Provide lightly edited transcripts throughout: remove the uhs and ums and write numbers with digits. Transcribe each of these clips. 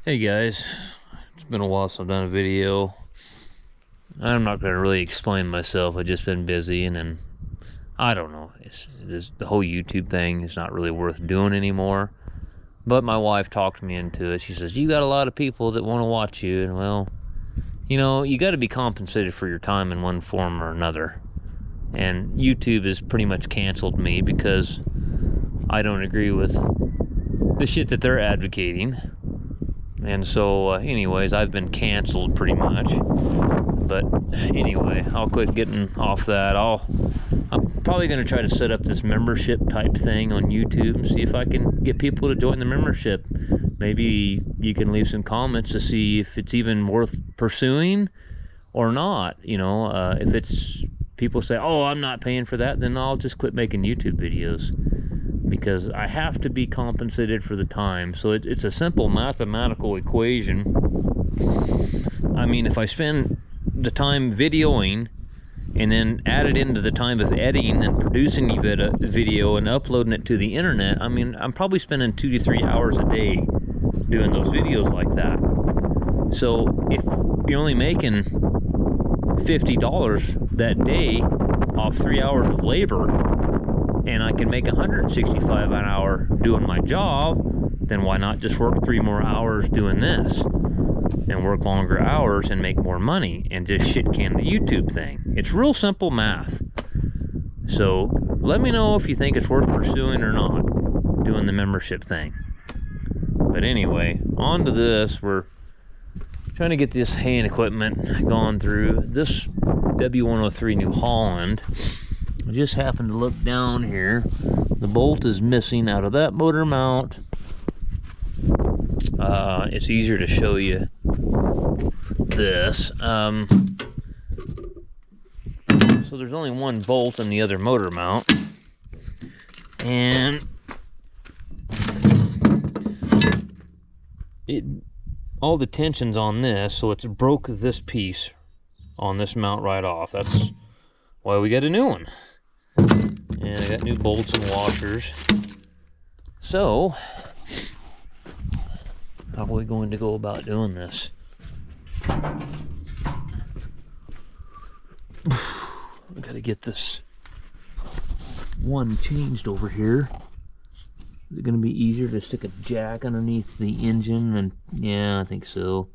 Hey guys, it's been a while since I've done a video. I'm not going to really explain myself. I've just been busy, and then I don't know. The whole YouTube thing is not really worth doing anymore. But my wife talked me into it. She says, "You got a lot of people that want to watch you, and well, you got to be compensated for your time in one form or another." And YouTube has pretty much canceled me because I don't agree with the shit that they're advocating. And so, anyways, I've been canceled pretty much. But anyway, I'll quit getting off that. I'm probably going to try to set up this membership type thing on YouTube and see if I can get people to join the membership. Maybe you can leave some comments to see if it's even worth pursuing or not. If it's people say, "Oh, I'm not paying for that," then I'll just quit making YouTube videos because I have to be compensated for the time. So it's a simple mathematical equation. I mean, if I spend the time videoing and then add it into the time of editing and producing the video and uploading it to the internet, I mean, I'm probably spending 2 to 3 hours a day doing those videos like that. So if you're only making $50 that day off 3 hours of labor, and I can make $165 an hour doing my job, then why not just work 3 more hours doing this and work longer hours and make more money and just shit can the YouTube thing? It's real simple math. So let me know if you think it's worth pursuing or not, doing the membership thing. But anyway, on to this. We're trying to get this haying equipment gone through. This W103 New Holland, I just happened to look down here. The bolt is missing out of that motor mount. It's easier to show you this. So there's only one bolt in the other motor mount, and all the tension's on this, so it's broke this piece on this mount right off. That's why we got a new one. And I got new bolts and washers. So how are we going to go about doing this? I gotta get this one changed over here. Is it gonna be easier to stick a jack underneath the engine? And yeah, I think so.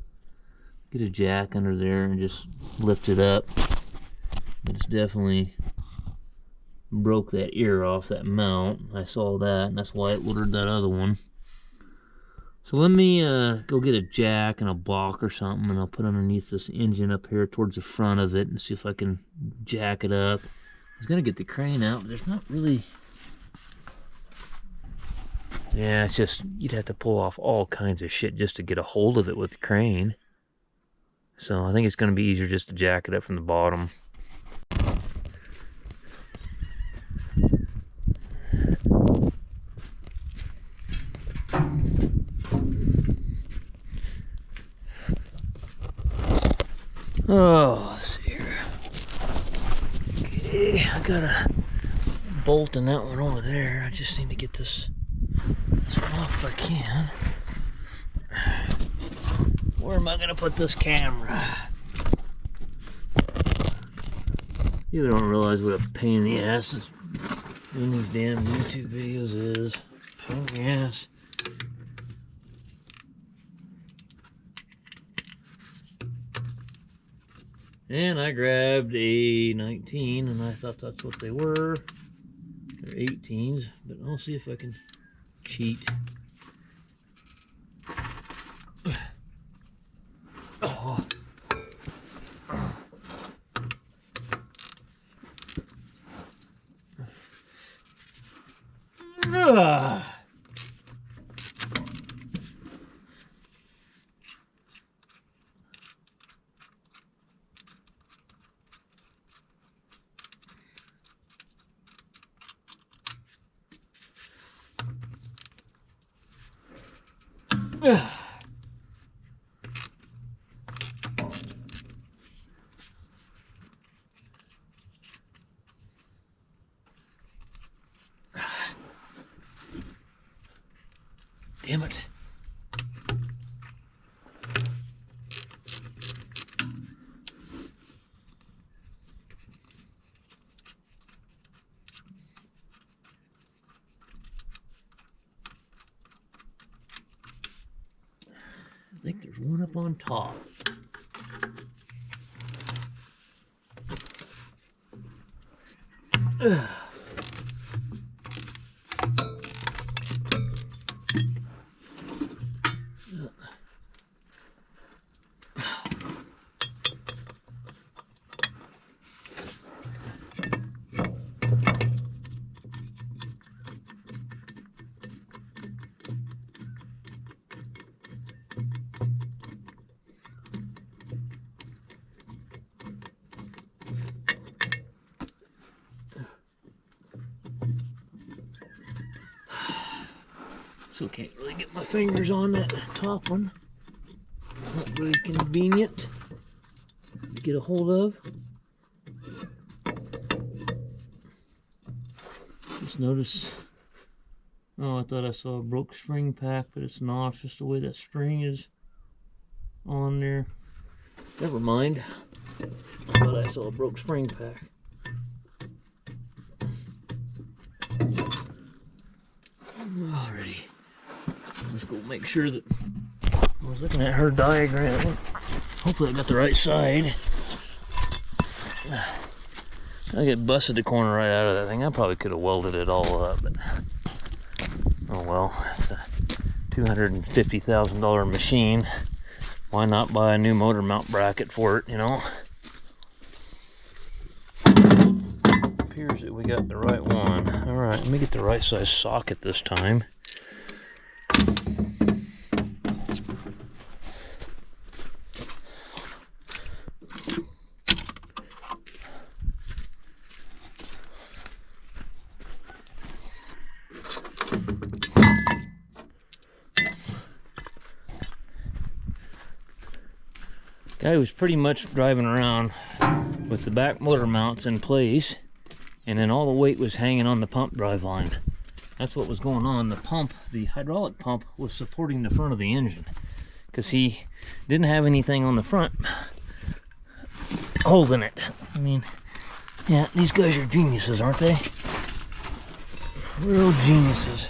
Get a jack under there and just lift it up. It's definitely broke that ear off that mount. I saw that, and that's why I ordered that other one. So let me go get a jack and a block or something, and I'll put underneath this engine up here towards the front of it and see if I can jack it up. I was gonna get the crane out, but there's not really... Yeah, it's just, you'd have to pull off all kinds of shit just to get a hold of it with the crane. So I think it's gonna be easier just to jack it up from the bottom. Oh, let's see here. Okay, I got a bolt in that one over there. I just need to get this one off if I can. Where am I gonna put this camera? You don't realize what a pain in the ass doing these damn YouTube videos is. Pain in the ass. And I grabbed a 19, and I thought that's what they were. They're 18s, but I'll see if I can cheat. Oh. Damn it. think there's one up on top. So can't really get my fingers on that top one. Not very convenient to get a hold of. Just notice, oh, I thought I saw a broke spring pack, but it's not. It's just the way that spring is on there. Never mind. I thought I saw a broke spring pack. Alrighty. Let's go make sure that I was looking at her diagram. Hopefully I got the right side. I get busted the corner right out of that thing. I probably could have welded it all up, but oh well. It's a $250,000 machine. Why not buy a new motor mount bracket for it, you know? Appears that we got the right one. Alright, let me get the right size socket this time. Guy was pretty much driving around with the back motor mounts in place, and then all the weight was hanging on the pump drive line. That's what was going on. The pump, the hydraulic pump, was supporting the front of the engine because he didn't have anything on the front holding it. I mean, yeah, these guys are geniuses, aren't they? Real geniuses.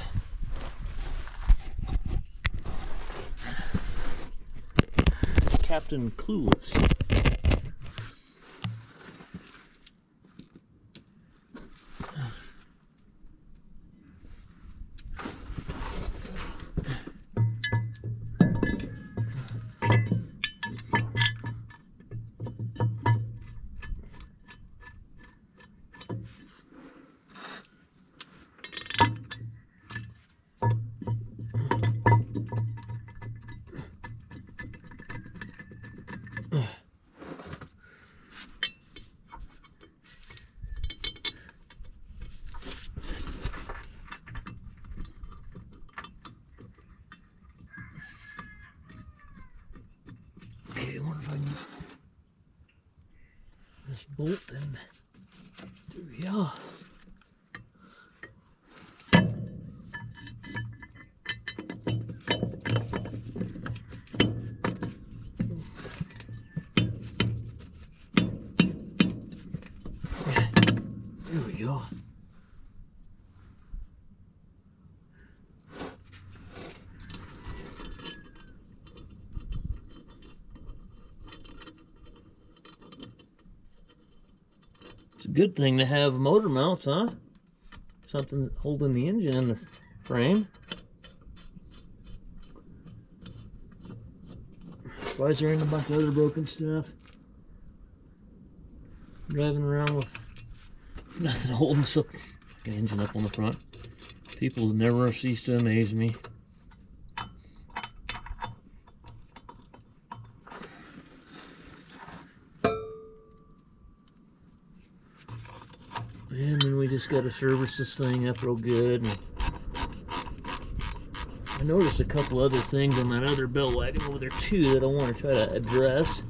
Captain Clueless. Okay, I wonder if I can get this bolt in. There we are. There we go. It's a good thing to have motor mounts, huh? Something holding the engine in the frame. Why is there in a bunch of other broken stuff? Driving around with nothing holding the fucking engine up on the front. People never cease to amaze me. And then we just got to service this thing up real good. And I noticed a couple other things on that other bell wagon over there too that I want to try to address.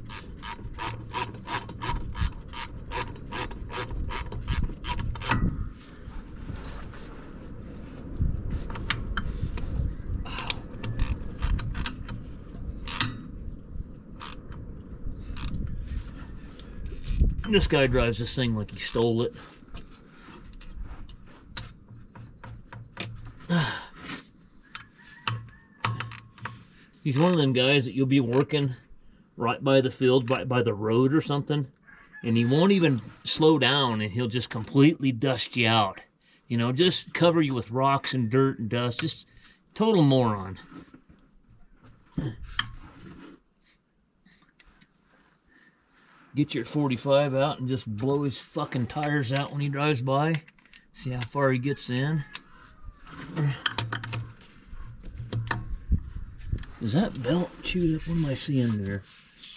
This guy drives this thing like he stole it. He's one of them guys that you'll be working right by the field, by the road or something, and he won't even slow down, and he'll just completely dust you out. You know, just cover you with rocks and dirt and dust. Just total moron. Get your 45 out and just blow his fucking tires out when he drives by. See how far he gets in. Is that belt chewed up? What am I seeing there?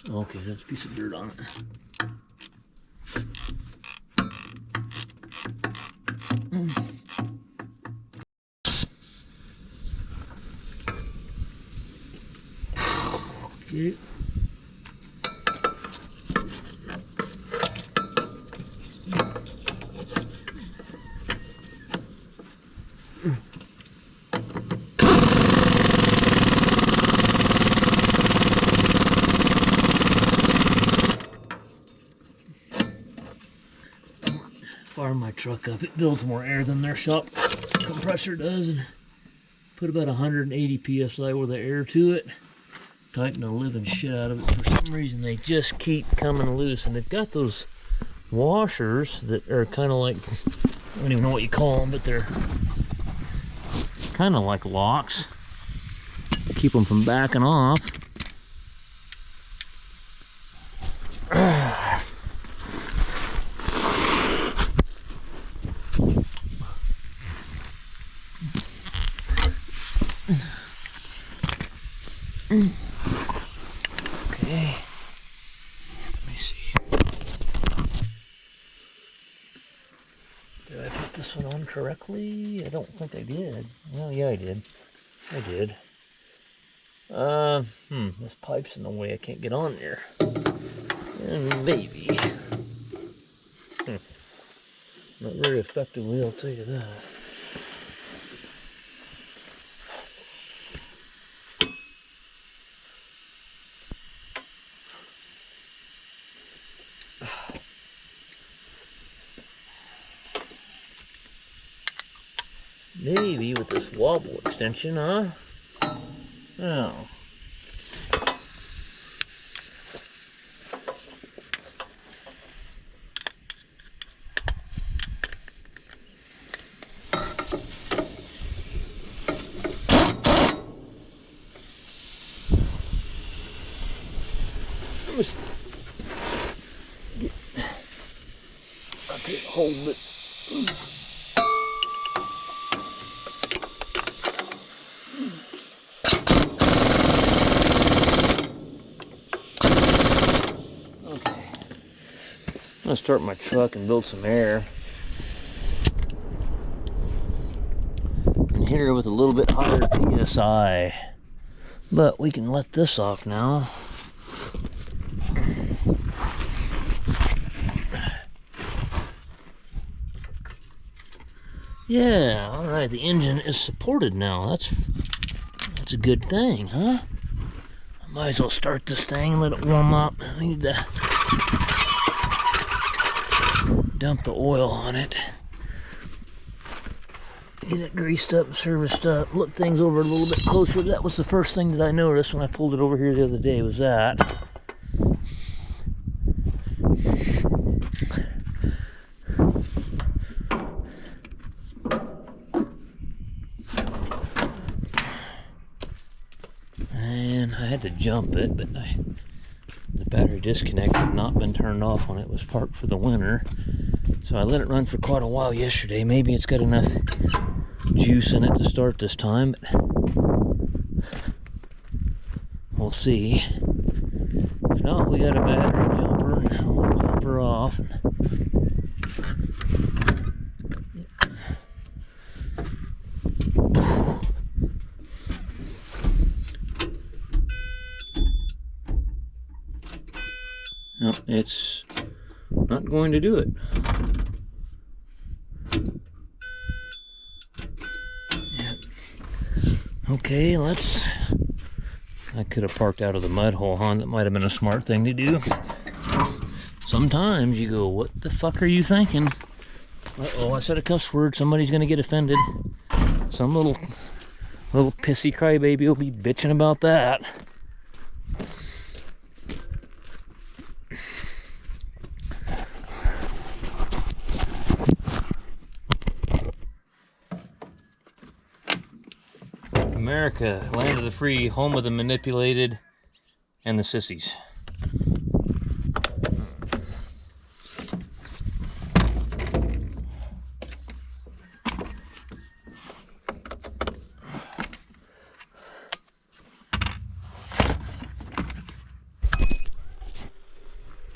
Okay, that's a piece of dirt on it. Okay. Fire my truck up. It builds more air than their shop compressor does, and put about 180 psi worth of air to it. Tighten the living shit out of it. For some reason they just keep coming loose, and they've got those washers that are kind of like, I don't even know what you call them, but they're kind of like locks. Keep them from backing off. Okay, let me see. Did I put this one on correctly? I don't think I did. Well, yeah, I did. I did. This pipe's in the way. I can't get on there. And maybe. Not very effectively, I'll tell you that. Maybe with this wobble extension, huh? Oh. I must get, I can't hold it. I'm gonna start my truck and build some air and hit her with a little bit higher PSI, but we can let this off now. Yeah, all right, the engine is supported now. That's a good thing, huh? I might as well start this thing and let it warm up. I need to dump the oil on it, get it greased up and serviced up, look things over a little bit closer. That was the first thing that I noticed when I pulled it over here the other day, was that. And I had to jump it, but the battery disconnect had not been turned off when it was parked for the winter. So I let it run for quite a while yesterday. Maybe it's got enough juice in it to start this time, but we'll see. If not, we got a battery jumper, and we'll jump her off. No, it's not going to do it. Yeah. Okay, let's... I could have parked out of the mud hole, huh? That might have been a smart thing to do. Sometimes you go, what the fuck are you thinking? Uh-oh, I said a cuss word. Somebody's going to get offended. Some little Little pissy crybaby will be bitching about that. America, land of the free, home of the manipulated and the sissies.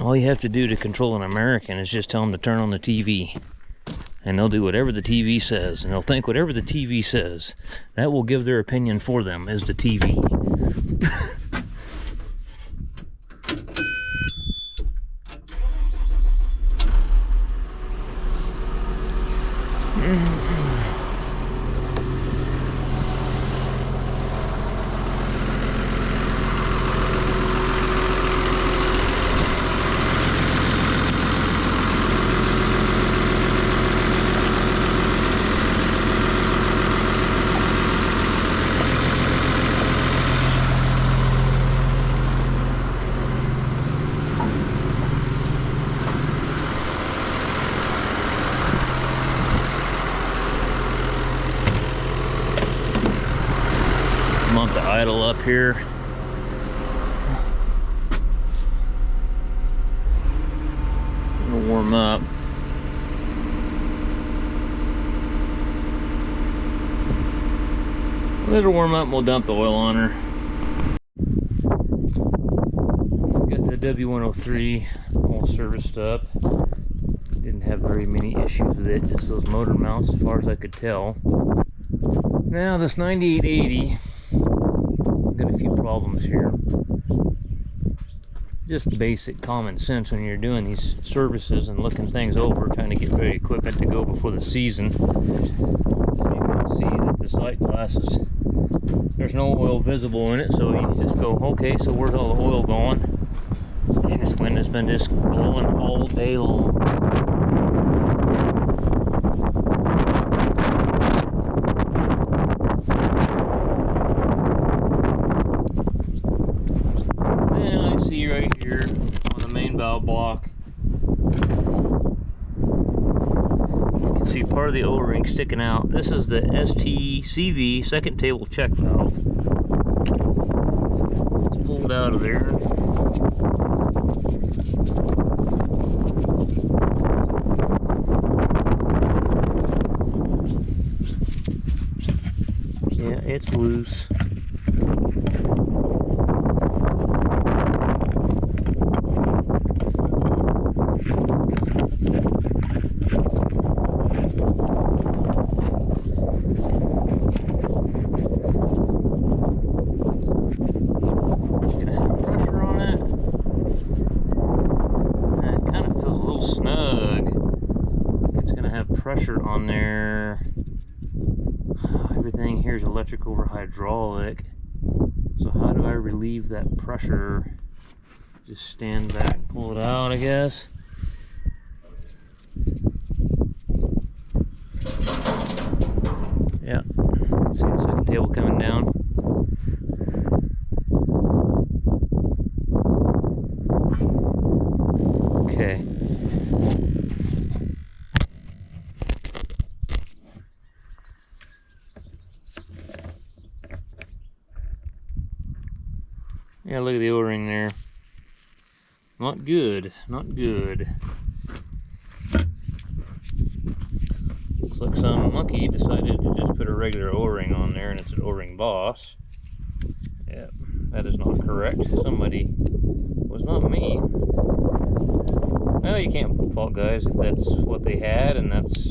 All you have to do to control an American is just tell them to turn on the TV. And they'll do whatever the TV says. And they'll think whatever the TV says. That will give their opinion for them, is the TV. Want the idle up here. It'll warm up. Let her warm up and we'll dump the oil on her. Got the W103 all serviced up. Didn't have very many issues with it, just those motor mounts as far as I could tell. Now this 9880, got a few problems here. Just basic common sense when you're doing these services and looking things over, trying to get ready equipment to go before the season. You can see that the sight glasses, there's no oil visible in it, so you just go, okay, so where's all the oil going? And this wind has been just blowing all day long. Right here on the main valve block, you can see part of the O-ring sticking out. This is the STCV second table check valve. It's pulled out of there. Yeah, it's loose. Pressure on there. Everything here is electric over hydraulic. So how do I relieve that pressure? Just stand back and pull it out, I guess. Yeah. See the second table coming down. Okay. Yeah, look at the O-ring there. Not good, not good. Looks like some monkey decided to just put a regular O-ring on there and it's an O-ring boss. Yeah, that is not correct. Somebody, was not me. Well, you can't fault guys if that's what they had and that's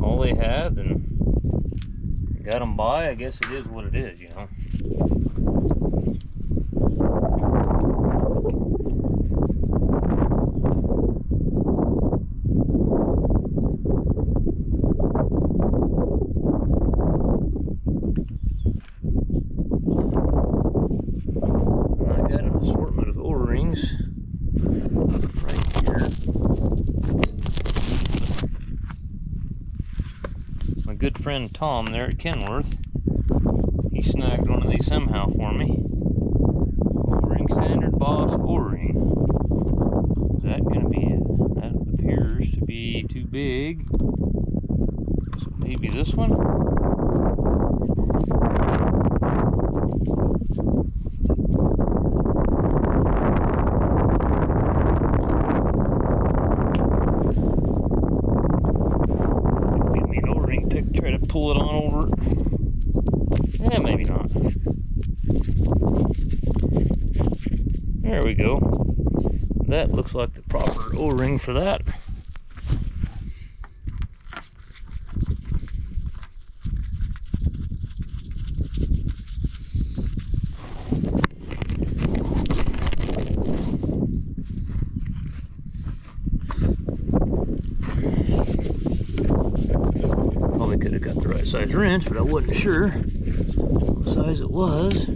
all they had, and got them by. I guess it is what it is, you know. I got an assortment of O-rings right here. My good friend Tom there at Kenworth He snagged one of these somehow for me. O-ring, standard Boss O-ring. Is that gonna be it? That appears to be too big. So maybe this one? Give me an O-ring pick, try to pull it on over. Yeah, maybe not. There we go. That looks like the proper O-ring for that. Probably could have got the right size wrench, but I wasn't sure what size it was.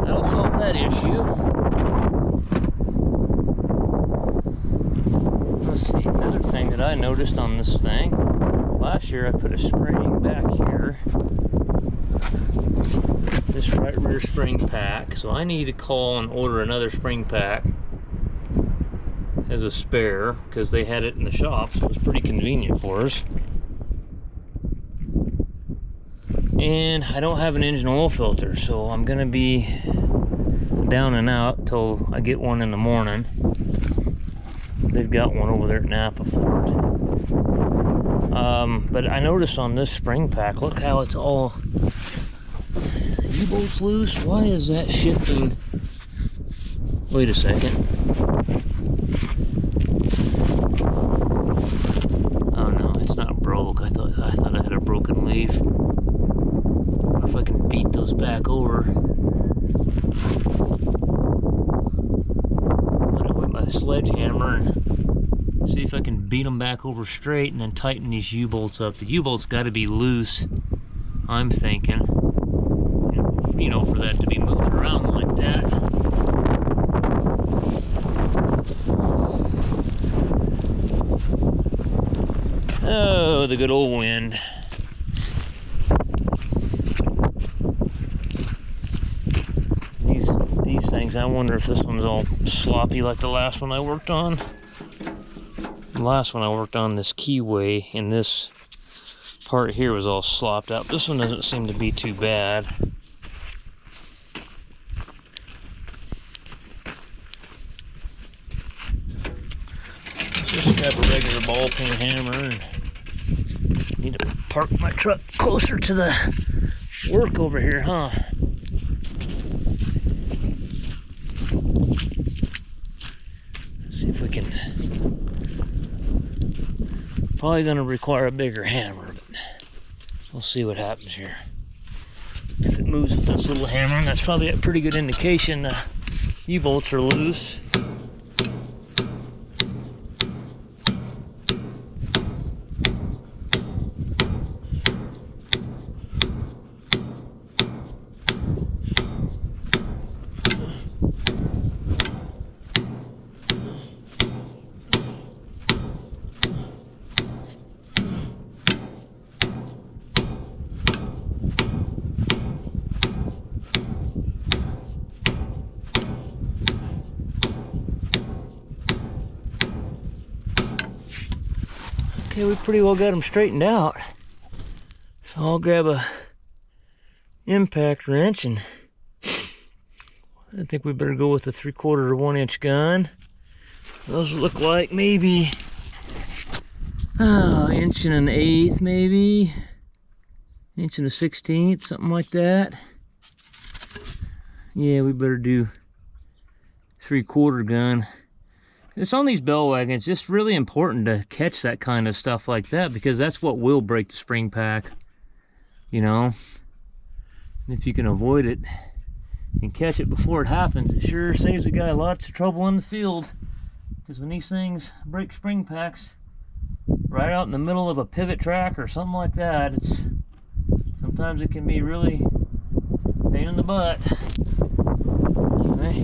That'll solve that issue. Let's see, another thing that I noticed on this thing, last year I put a spring back here, this right rear spring pack, so I need to call and order another spring pack as a spare, because they had it in the shop, so it was pretty convenient for us. And I don't have an engine oil filter, so I'm gonna be down and out till I get one in the morning. They've got one over there at Napa for it. But I noticed on this spring pack, look how it's all, the U-bolt's loose. Why is that shifting? Wait a second. Oh no, it's not broke. I thought I had a broken leaf. I wonder if I can beat those back over. With my sledgehammer and see if I can beat them back over straight and then tighten these U-bolts up. The U-bolt's got to be loose, I'm thinking, you know, for that to be moving around like that. Oh, the good old wind. These things, I wonder if this one's all sloppy like the last one I worked on. The last one I worked on, this keyway in this part here was all slopped up. This one doesn't seem to be too bad. Just grab a regular ball peen hammer and need to park my truck closer to the work over here, huh? Let's see if we can. Probably gonna require a bigger hammer, but we'll see what happens here. If it moves with this little hammer, that's probably a pretty good indication the U-bolts are loose. Okay, we pretty well got them straightened out. So I'll grab a impact wrench, and I think we better go with a 3/4 or 1 inch gun. Those look like maybe inch and 1/8, maybe inch and 1/16, something like that. Yeah, we better do 3/4 gun. It's on these bell wagons, just really important to catch that kind of stuff like that, because that's what will break the spring pack, you know. And if you can avoid it and catch it before it happens, it sure saves a guy lots of trouble in the field. Because when these things break spring packs, right out in the middle of a pivot track or something like that, sometimes it can be really pain in the butt. Okay.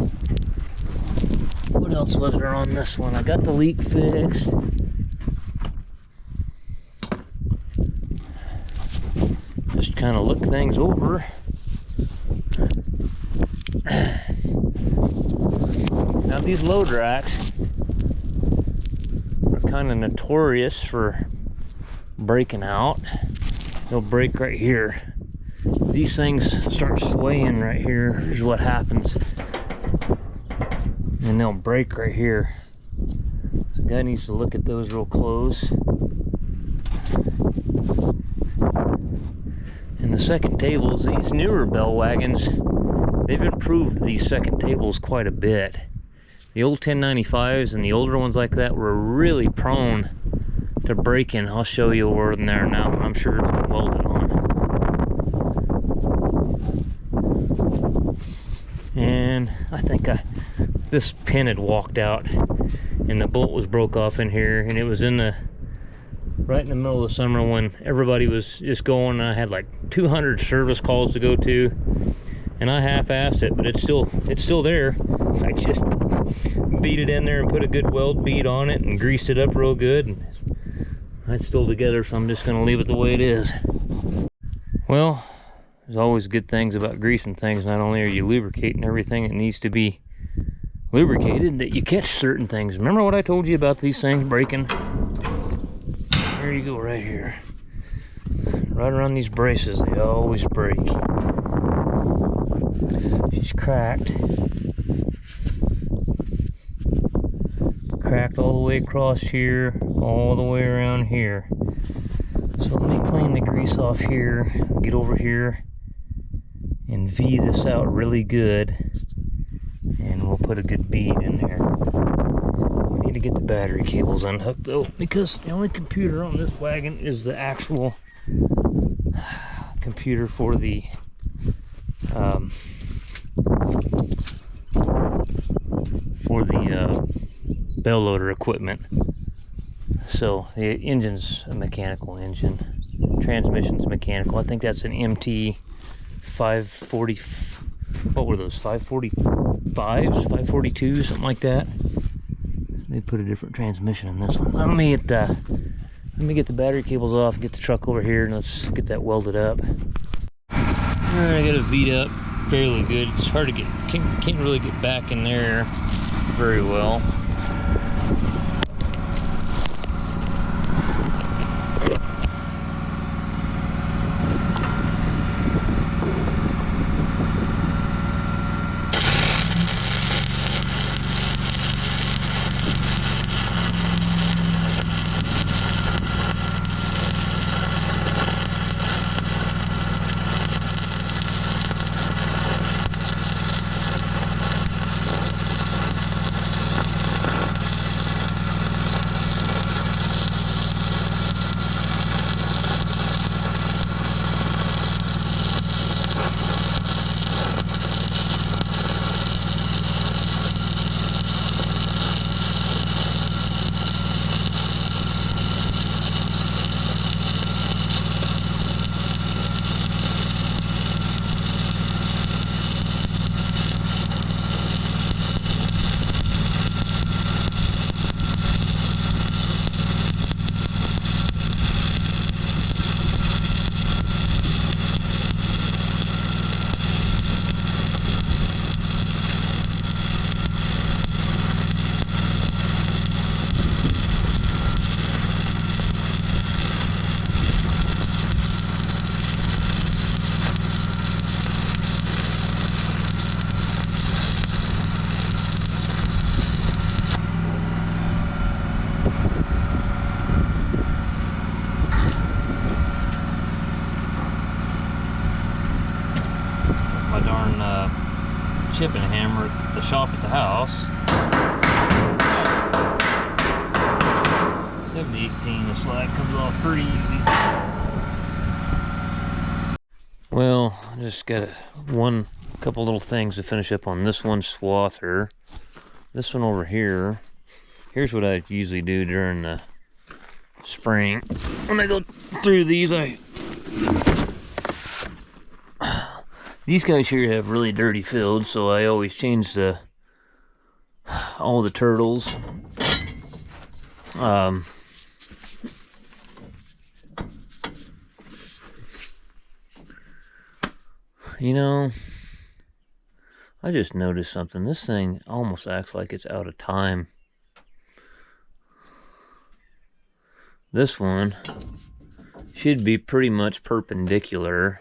What else was there on this one? I got the leak fixed. Just kind of look things over. Now these load racks are kind of notorious for breaking out. They'll break right here. These things start swaying right here is what happens. And they'll break right here. So the guy needs to look at those real close. And the second tables, these newer bell wagons, they've improved these second tables quite a bit. The old 1095s and the older ones like that were really prone to breaking. I'll show you where they're there now, and I'm sure it's been welded on. And I think this pin had walked out and the bolt was broke off in here, and it was right in the middle of the summer when everybody was just going. I had like 200 service calls to go to, and I half-assed it, but it's still there. I just beat it in there and put a good weld bead on it and greased it up real good, and it's still together, so I'm just going to leave it the way it is. Well, there's always good things about greasing things. Not only are you lubricating everything that needs to be lubricated, that you catch certain things. Remember what I told you about these things breaking? There you go, right here. Right around these braces, they always break. She's cracked. Cracked all the way across here, all the way around here. So let me clean the grease off here, get over here, and V this out really good. And we'll put a good bead in there. We need to get the battery cables unhooked though, because the only computer on this wagon is the actual computer for the bell loader equipment. So the engine's a mechanical engine, transmission's mechanical. I think that's an MT 540. What were those? 545s, 542, something like that. They put a different transmission in this one. Let me get the battery cables off, get the truck over here, and let's get that welded up. Alright, I got it V'd up fairly good. It's hard to get, can't really get back in there very well. Chipping hammer at the shop at the house. 70-18, the slide comes off pretty easy. Well, I just got couple little things to finish up on this one swather. This one over here, here's what I usually do during the spring. When I go through these, these guys here have really dirty fields, so I always change all the turtles. You know, I just noticed something. This thing almost acts like it's out of time. This one should be pretty much perpendicular.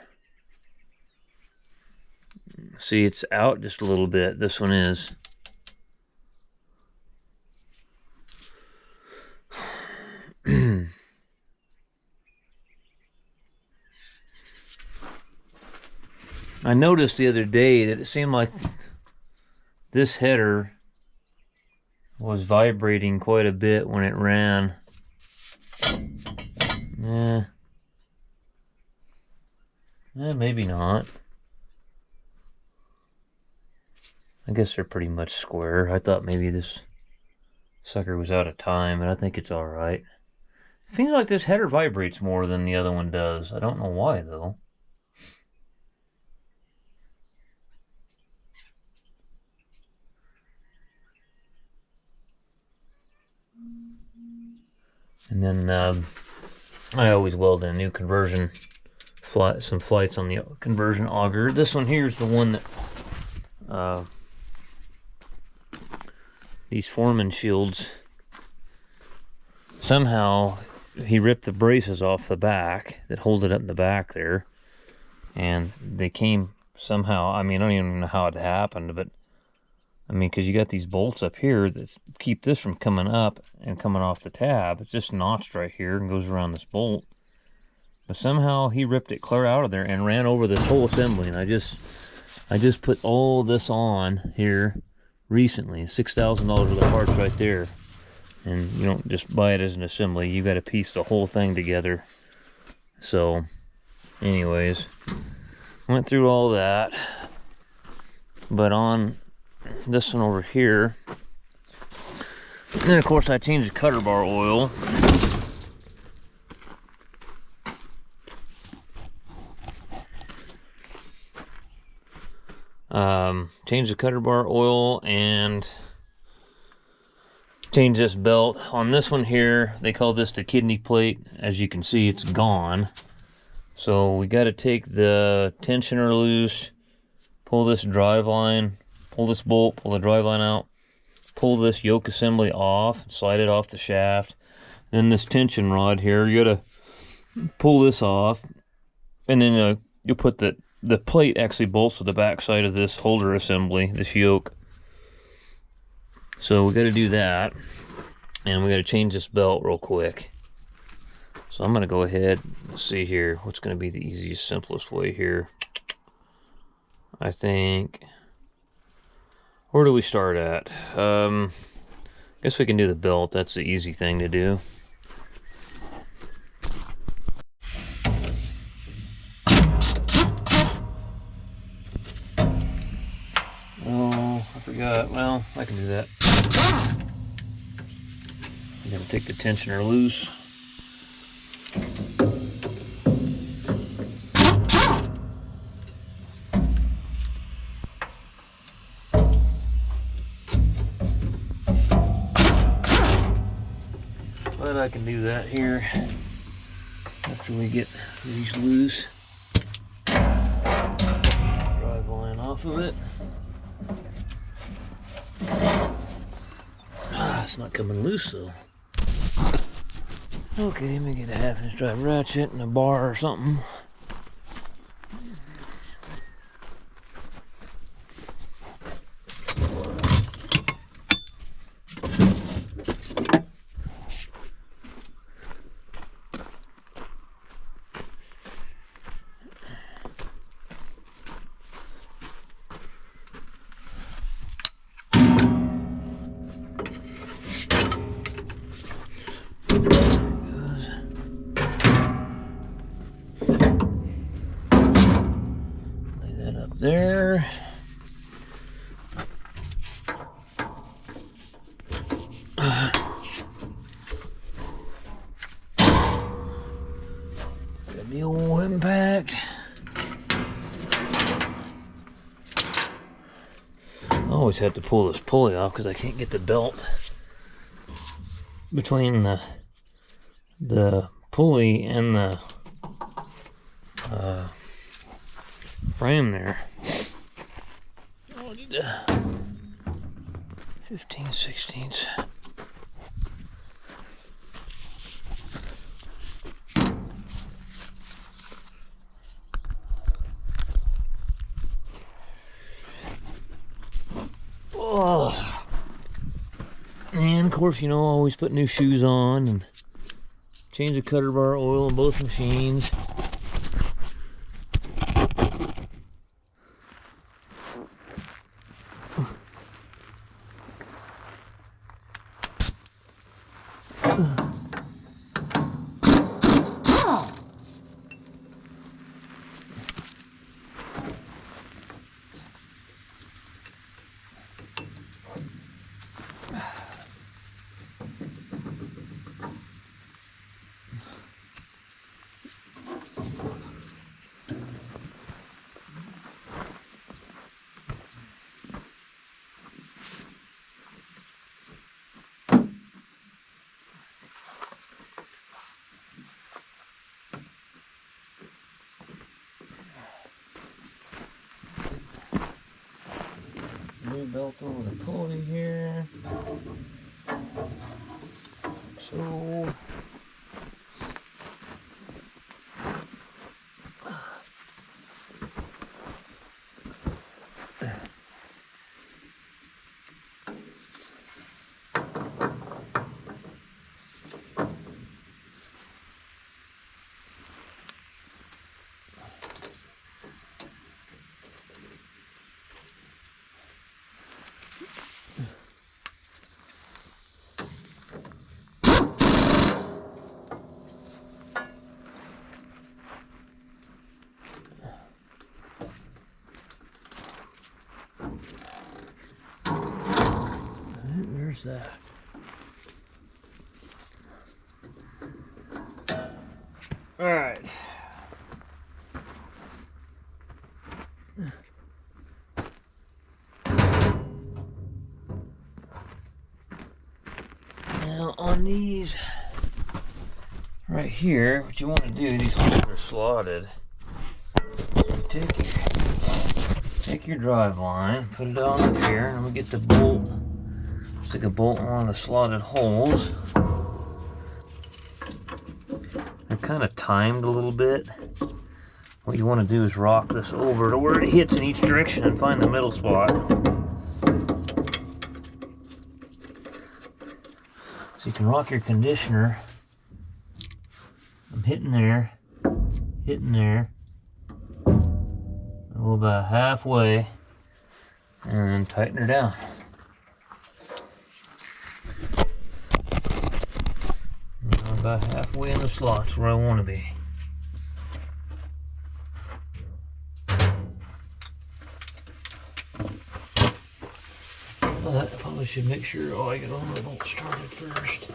See, it's out just a little bit. This one is. I noticed the other day that it seemed like this header was vibrating quite a bit when it ran. Maybe not. I guess they're pretty much square. I thought maybe this sucker was out of time, but I think it's alright. It seems like this header vibrates more than the other one does. I don't know why, though. And then I always weld in a new conversion some flights on the conversion auger. This one here is the one that these Foreman shields, somehow he ripped the braces off the back that hold it up in the back there, and they came somehow. I mean, I don't even know how it happened, but I mean, because you got these bolts up here that keep this from coming up and coming off the tab. It's just notched right here and goes around this bolt. But somehow he ripped it clear out of there and ran over this whole assembly. And I just put all this on here recently. $6,000 worth of parts right there. And you don't just buy it as an assembly. You got to piece the whole thing together. So, anyways, went through all that. But on this one over here, and then of course I changed the cutter bar oil. Changed the cutter bar oil and changed this belt. On this one here, they call this the kidney plate. As you can see, it's gone. So we got to take the tensioner loose, pull this drive line, pull this bolt, pull the drive line out, pull this yoke assembly off, slide it off the shaft. Then this tension rod here, you gotta pull this off, and then you put the plate actually bolts to the back side of this holder assembly, this yoke. So we gotta do that, and we gotta change this belt real quick. So I'm gonna go ahead and see here what's gonna be the easiest, simplest way here. I think, where do we start at? Guess we can do the belt. That's the easy thing to do. Oh, I forgot. Well, I can do that. I'm gonna take the tensioner loose. But I can do that here after we get these loose. Drive line off of it. It's not coming loose though. Okay, let me get a 1/2-inch drive ratchet and a bar or something. There. the old impact. I always have to pull this pulley off because I can't get the belt between the pulley and the frame there. Oh, I need to 15/16. Oh. And of course, you know, always put new shoes on and change the cutter bar oil in both machines. New belt on the pulley here. So there's that. All right. Now on these right here, what you want to do, these holes are slotted. Take your drive line, put it on up here, and we get the bolt. Stick a bolt in one of the slotted holes. They're kind of timed a little bit. What you want to do is rock this over to where it hits in each direction and find the middle spot. So you can rock your conditioner. I'm hitting there, go about halfway, and tighten her down. Now about halfway in the slots where I want to be. But I probably should make sure I get all my bolts started first.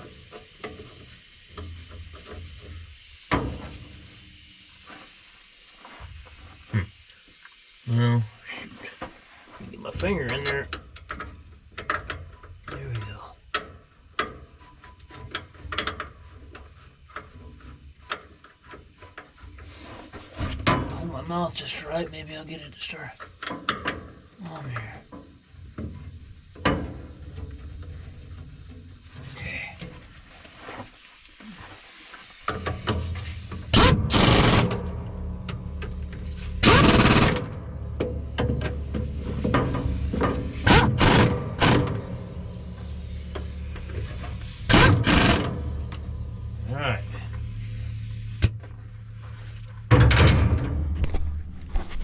No, shoot. Let me get my finger in there. There we go. Hold my mouth just right, maybe I'll get it to start on here. Okay. Alright.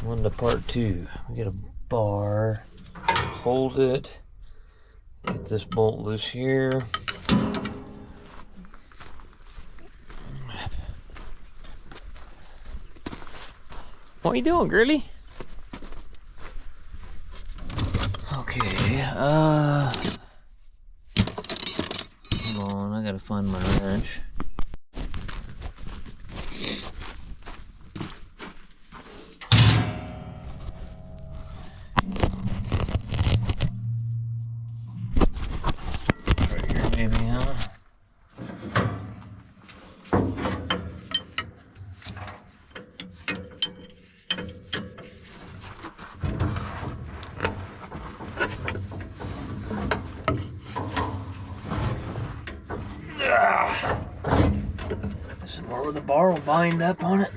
On to part two. We get a bar, hold it, get this bolt loose here. What are you doing, girly? Okay, hold on, I gotta find my wrench. where the bar will bind up on it.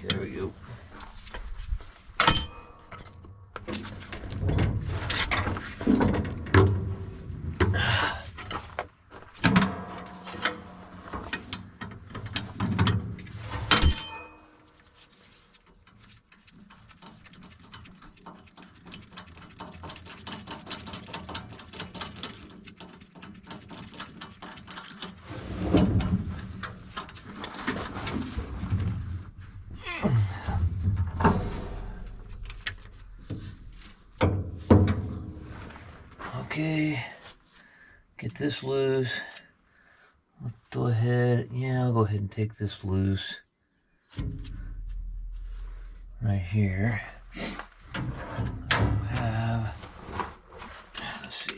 There we go. Okay, get this loose. I'll go ahead, I'll go ahead and take this loose right here. Let's see.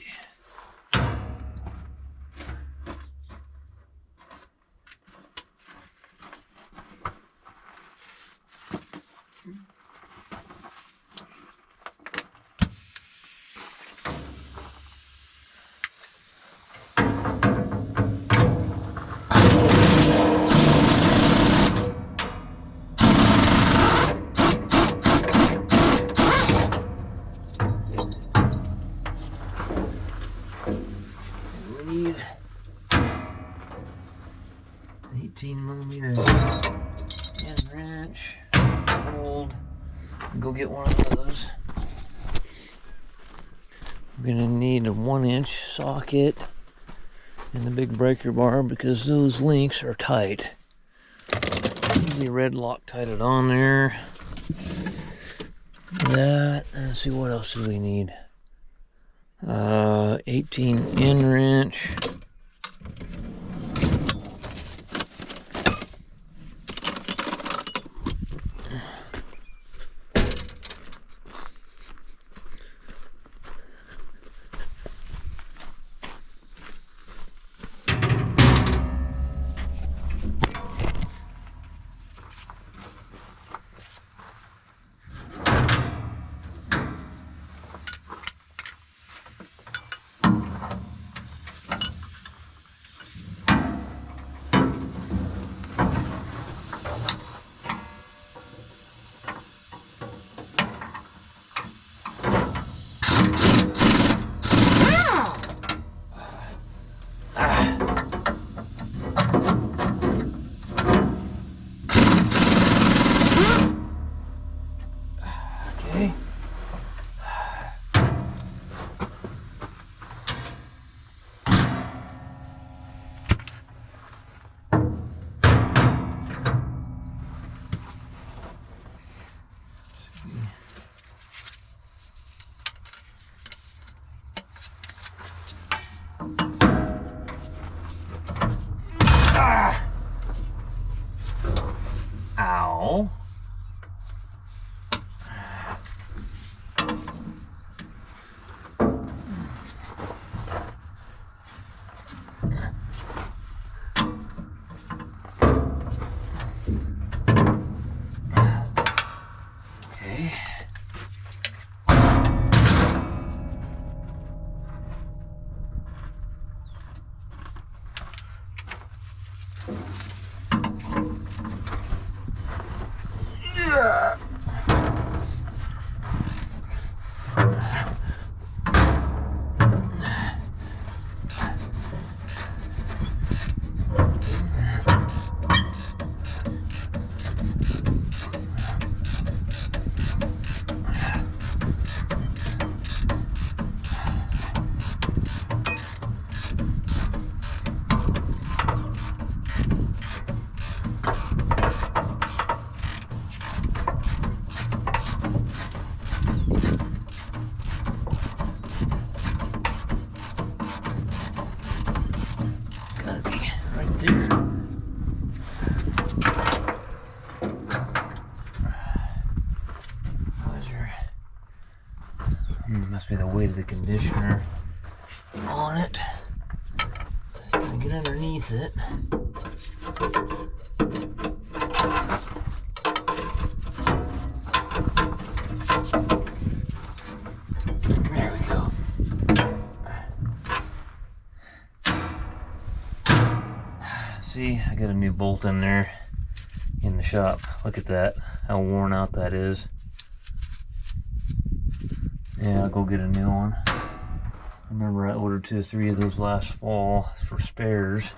Need 18mm end wrench, hold, go get one of those. I'm gonna need a 1-inch socket and the big breaker bar because those links are tight. The red Loctite it on there. That, and let's see what else do we need. 18 end wrench. Okay. Ow. Okay. Yeah. Gotta be right there. Must be the weight of the conditioner on it. Gonna get underneath it. see, I got a new bolt in there in the shop. Look at that, how worn out that is. Yeah, I'll go get a new one. I remember I ordered 2 or 3 of those last fall for spares.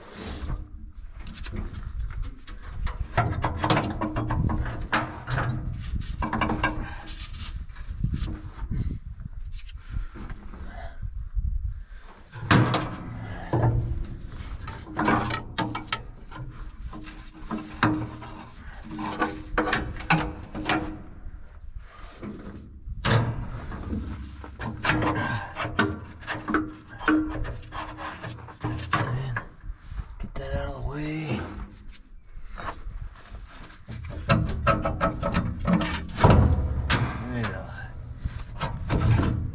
Get that out of the way. There you go.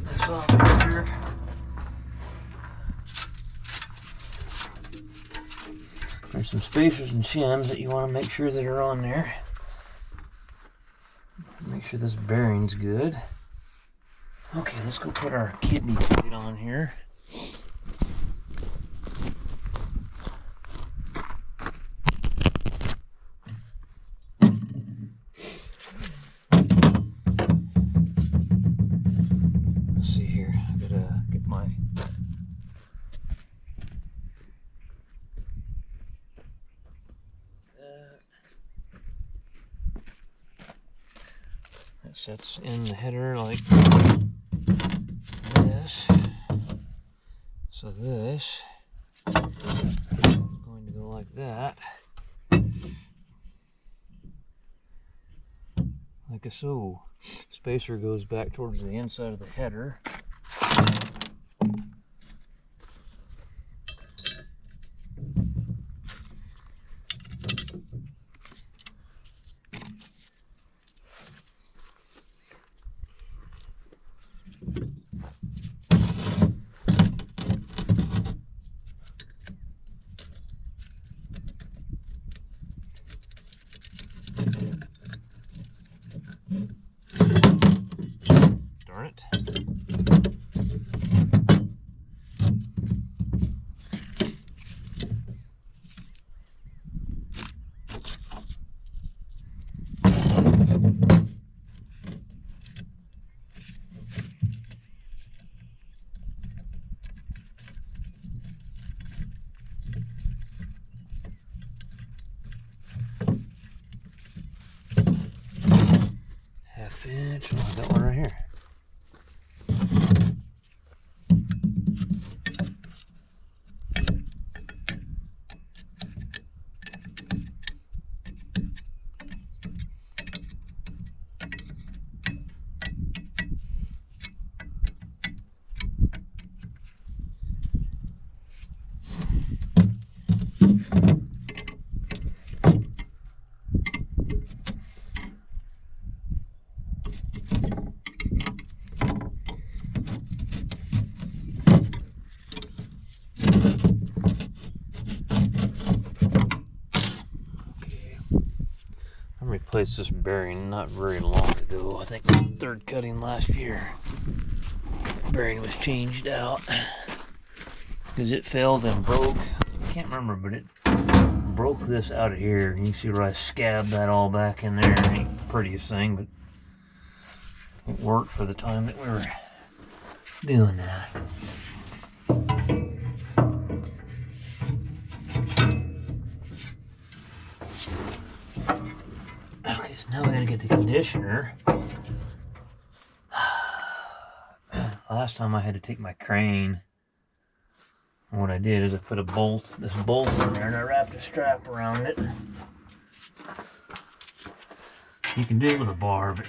That's off here. There's some spacers and shims that you want to make sure that are on there. Make sure this bearing's good. Okay, let's go put our kidney plate on here. Let's see here. I gotta get my that sets in the header like this. So this is going to go like that. Like a so. Spacer goes back towards the inside of the header. Darn it. Half-inch, oh, I got one right here. Replaced this bearing not very long ago. I think the 3rd cutting last year. The bearing was changed out because it failed and broke. I can't remember, but it broke this out of here. You can see where I scabbed that all back in there. It ain't the prettiest thing, but it worked for the time that we were doing that. Now we're going to get the conditioner. Last time I had to take my crane. And what I did is I put this bolt in there, and I wrapped a strap around it. You can do it with a bar, but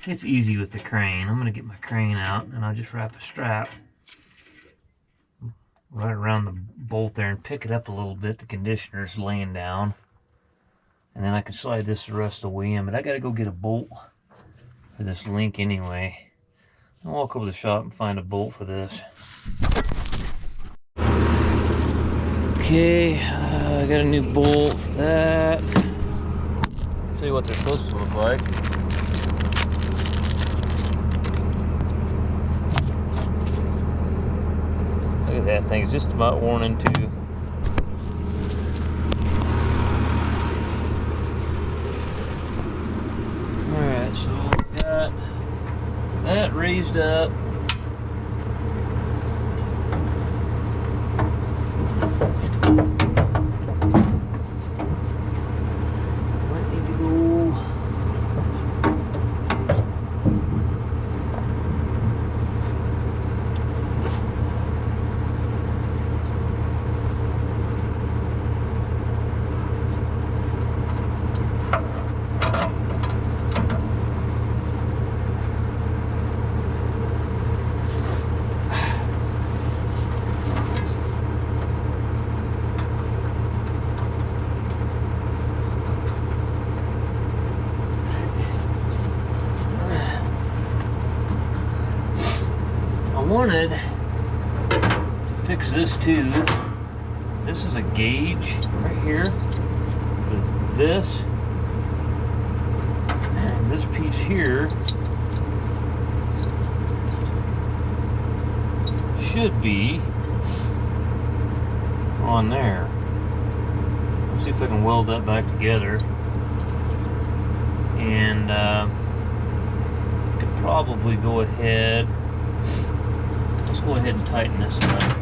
it's easy with the crane. I'm going to get my crane out, and I'll just wrap a strap right around the bolt there and pick it up a little bit. The conditioner's laying down. And then I can slide this the rest of the way in, but I gotta go get a bolt for this link anyway. I'll walk over to the shop and find a bolt for this. Okay, I got a new bolt for that. Show you what they're supposed to look like. Look at that thing, it's just about worn in two. raised up. Might need to go. I wanted to fix this too. This is a gauge right here for this. And this piece here should be on there. Let's see if I can weld that back together. And could probably go ahead. Let's go ahead and tighten this up.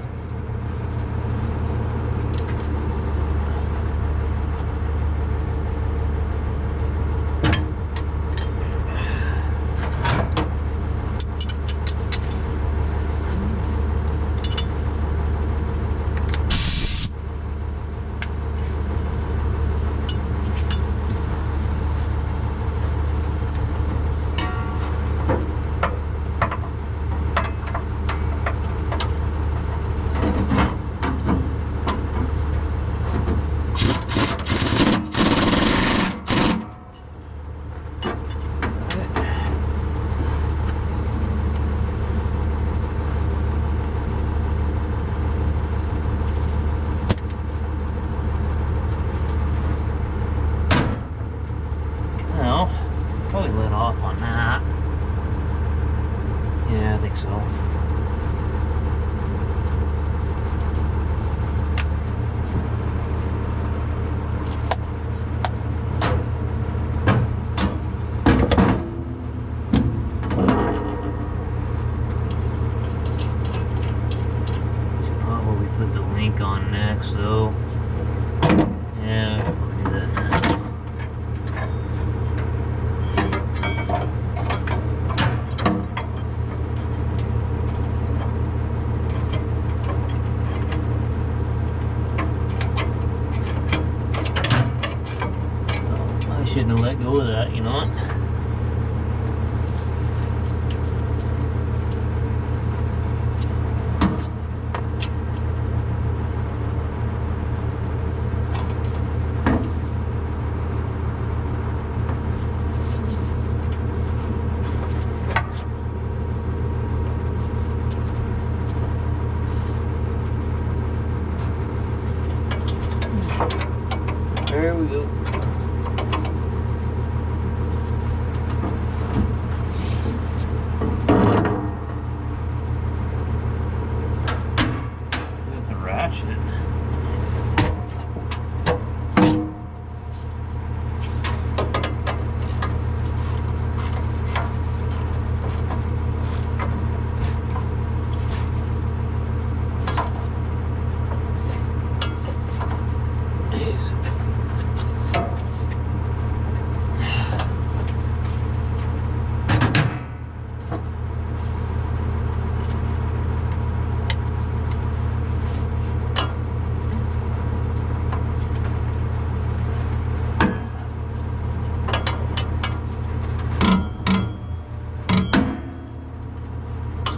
Probably let off on that. Yeah, I think so. Should probably put the link on next though. Yeah, I'll do that now. Shouldn't have let go of that, you know what? There we go.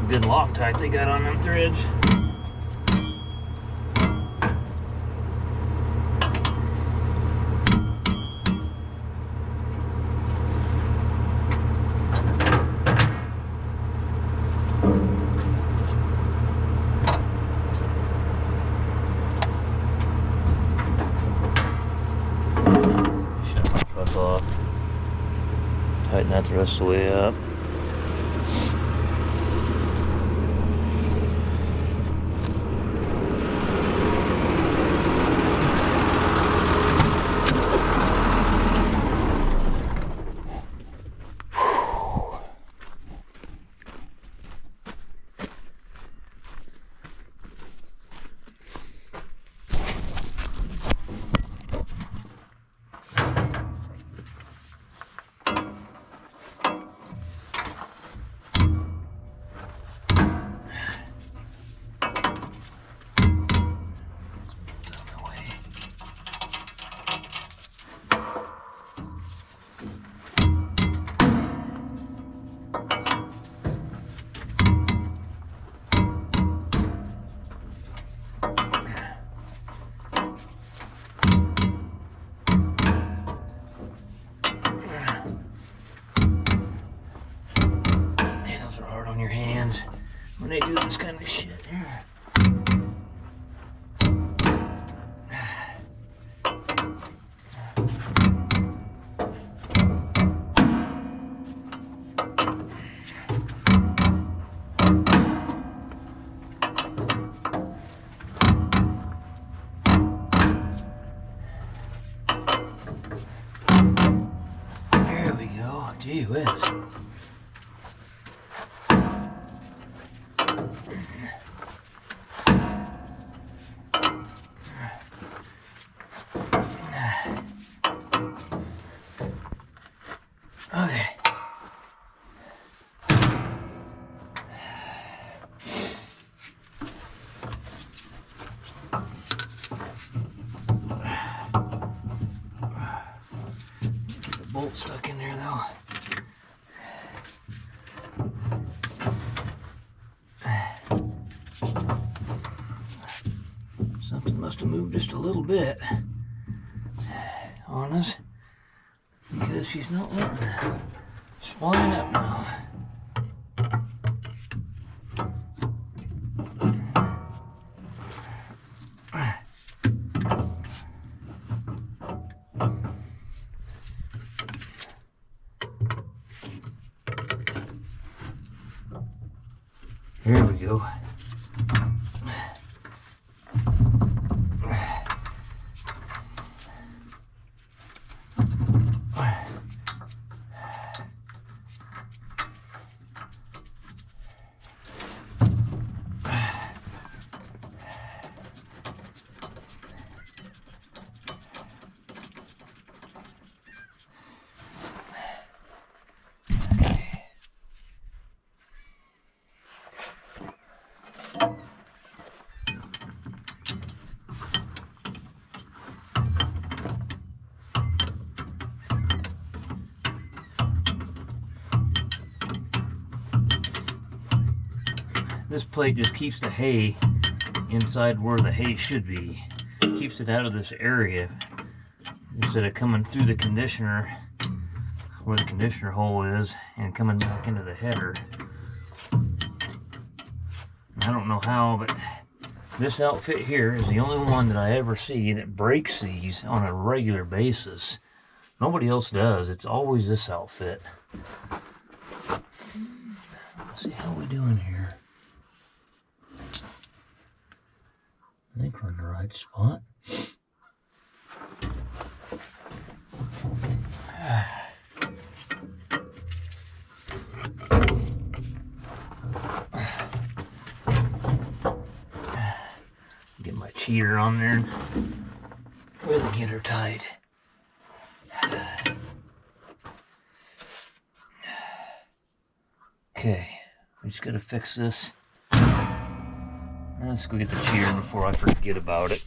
Good Loctite they got on them threads. Shut my truck off. Tighten that the rest of the way up. hard on your hands when they do this kind of shit. There we go. Gee whiz. Okay. Get the bolt stuck in there though. Something must have moved just a little bit on us because she's not letting her spline up now. Here we go. This plate just keeps the hay inside where the hay should be. Keeps it out of this area instead of coming through the conditioner where the conditioner hole is and coming back into the header. I don't know how, but this outfit here is the only one that I ever see that breaks these on a regular basis. Nobody else does. It's always this outfit. Let's see how we doing here. I think we're in the right spot. Get my cheater on there and really get her tight. Okay, we just gotta fix this. Let's go get the cheater before I forget about it.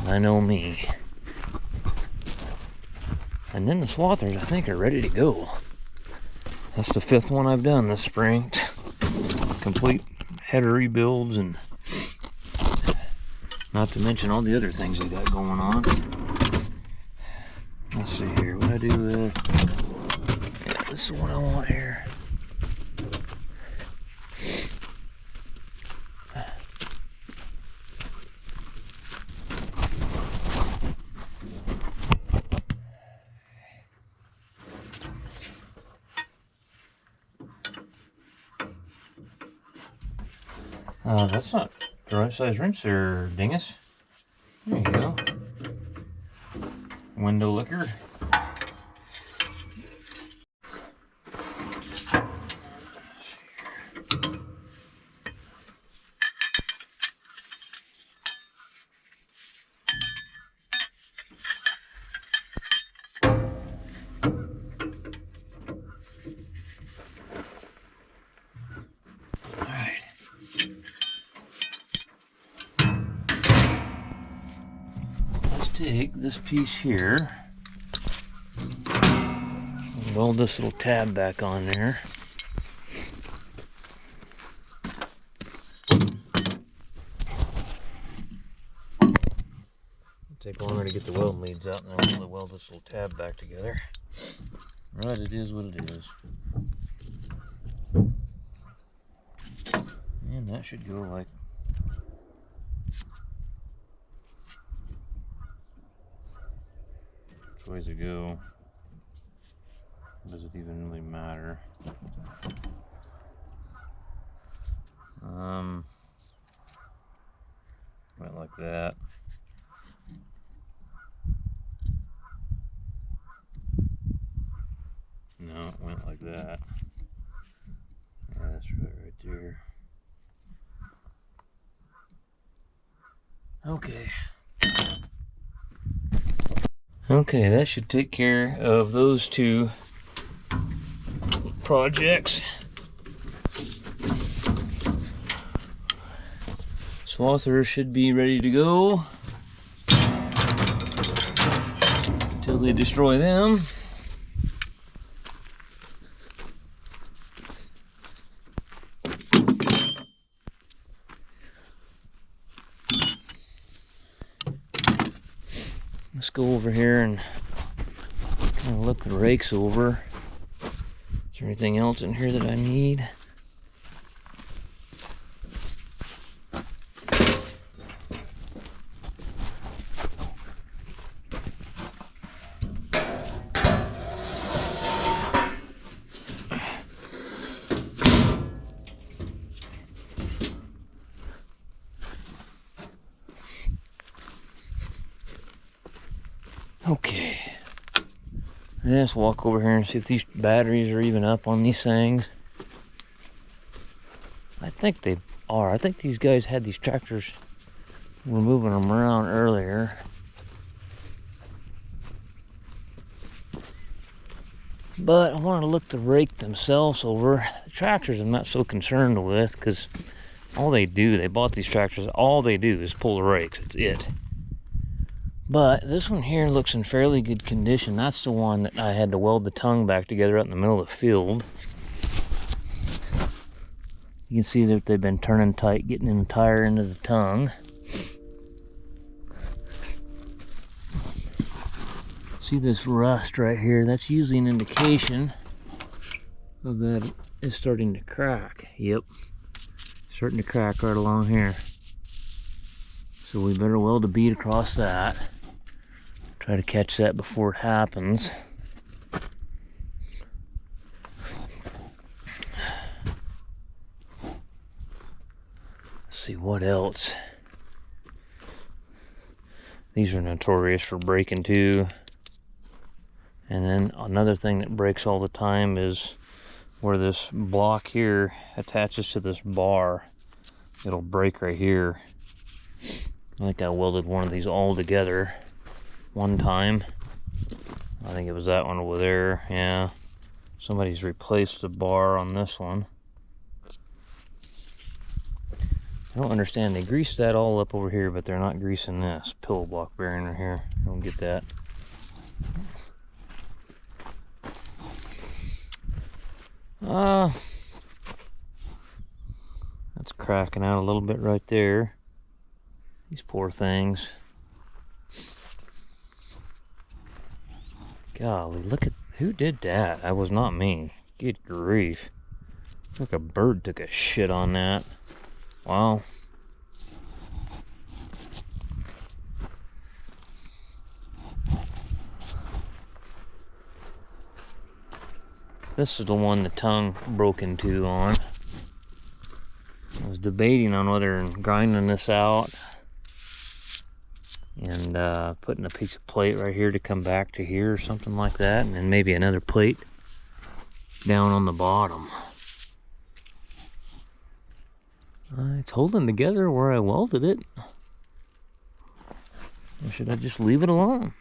I know me. And then the swathers, I think, are ready to go. That's the 5th one I've done this spring. Complete header rebuilds, and not to mention all the other things I got going on. Let's see here. What I do with... Yeah, this is what I want here. That's not the right size wrench there, dingus. There you go. Window licker. Take this piece here and weld this little tab back on there. It'll take longer to get the weld leads out, and then we'll weld this little tab back together. Right, it is what it is. That should go like... Which way to go? Does it even really matter? Went like that. No, it went like that. Yeah, that's right there. Okay. Okay, that should take care of those two projects. Swather should be ready to go until they destroy them. Let's go over here and kind of look the rakes over. Is there anything else in here that I need? Okay, let's walk over here and see if these batteries are even up on these things. I think they are. I think these guys had these tractors, were moving them around earlier. But I wanted to look the rake themselves over. The tractors I'm not so concerned with, because all they do, they bought these tractors, all they do is pull the rakes, it's it. But this one here looks in fairly good condition. That's the one that I had to weld the tongue back together out in the middle of the field. You can see that they've been turning tight, getting in the tire into the tongue. See this rust right here? That's usually an indication of that it's starting to crack. Yep, starting to crack right along here. So we better weld a bead across that. Try to catch that before it happens. Let's see what else. These are notorious for breaking too. And then another thing that breaks all the time is where this block here attaches to this bar. It'll break right here. I think I welded one of these all together one time. I think it was that one over there. Yeah, somebody's replaced the bar on this one. I don't understand. They greased that all up over here, but they're not greasing this pillow block bearing right here. I don't get that. That's cracking out a little bit right there. These poor things. Golly, look at, who did that? That was not me. Good grief. Like a bird took a shit on that. Wow. This is the one the tongue broke into on. I was debating on whether grinding this out and putting a piece of plate right here to come back to here or something like that, and then maybe another plate down on the bottom. It's holding together where I welded it. Or should I just leave it alone?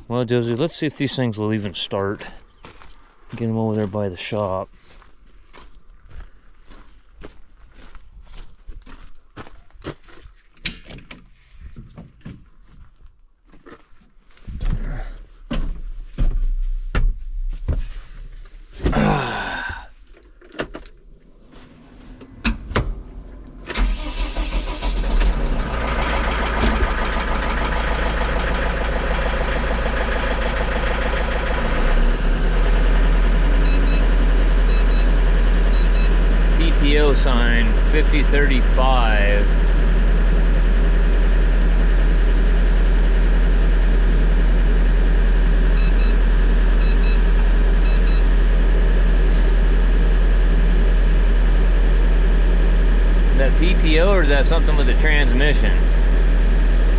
Well, Josie, let's see if these things will even start. Get them over there by the shop. 5035. Is that PTO or is that something with the transmission?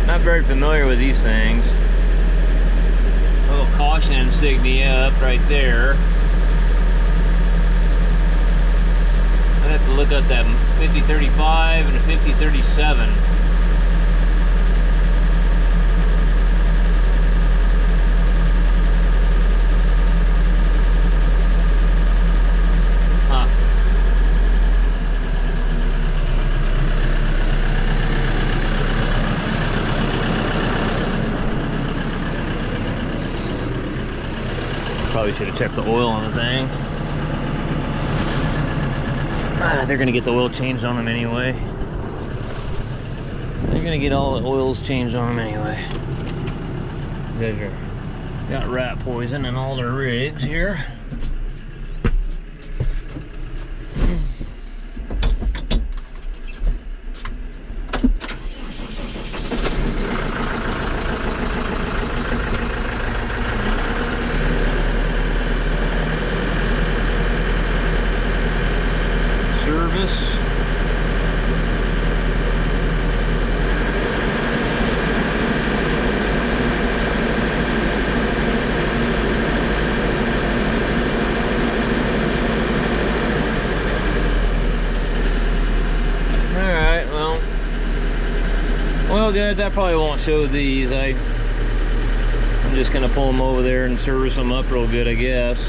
Not very familiar with these things. A little caution insignia up right there. I'd have to look up that 5035 and a 5037. Huh. Probably should have checked the oil on the thing. They're gonna get the oil changed on them anyway. They're gonna get all the oils changed on them anyway. They've got rat poison in all their rigs here. Service. Alright, well guys, I probably won't show these. I'm just gonna pull them over there and service them up real good, I guess.